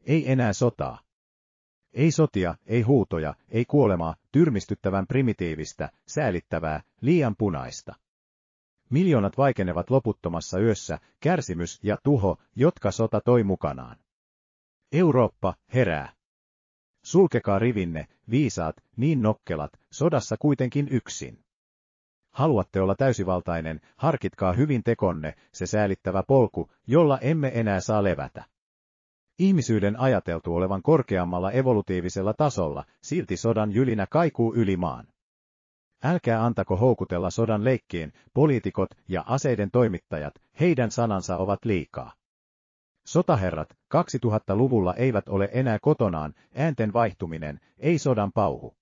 ei enää sotaa. Ei sotia, ei huutoja, ei kuolemaa, tyrmistyttävän primitiivistä, säälittävää, liian punaista. Miljoonat vaikenevat loputtomassa yössä, kärsimys ja tuho, jotka sota toi mukanaan. Eurooppa, herää. Sulkekaa rivinne, viisaat, niin nokkelat, sodassa kuitenkin yksin. Haluatte olla täysivaltainen, harkitkaa hyvin tekonne, se säälittävä polku, jolla emme enää saa levätä. Ihmisyyden ajateltu olevan korkeammalla evolutiivisella tasolla, silti sodan jylinä kaikuu yli maan. Älkää antako houkutella sodan leikkiin, poliitikot ja aseiden toimittajat, heidän sanansa ovat liikaa. Sotaherrat 2000-luvulla eivät ole enää kotonaan, äänten vaihtuminen, ei sodan pauhu.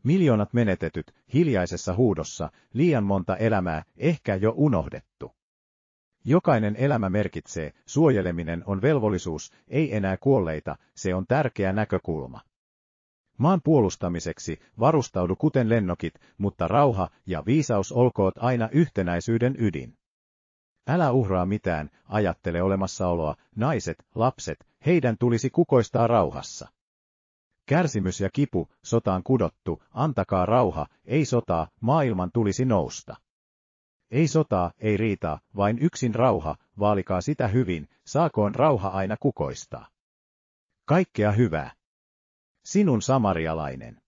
Miljoonat menetetyt, hiljaisessa huudossa, liian monta elämää, ehkä jo unohdettu. Jokainen elämä merkitsee, suojeleminen on velvollisuus, ei enää kuolleita, se on tärkeä näkökulma. Maan puolustamiseksi varustaudu kuten lennokit, mutta rauha ja viisaus olkoot aina yhtenäisyyden ydin. Älä uhraa mitään, ajattele olemassaoloa, naiset, lapset, heidän tulisi kukoistaa rauhassa. Kärsimys ja kipu, sotaan kudottu, antakaa rauha, ei sotaa, maailman tulisi nousta. Ei sotaa, ei riitaa, vain yksin rauha, vaalikaa sitä hyvin, saakoon rauha aina kukoistaa. Kaikkea hyvää. Sinun samarialainen.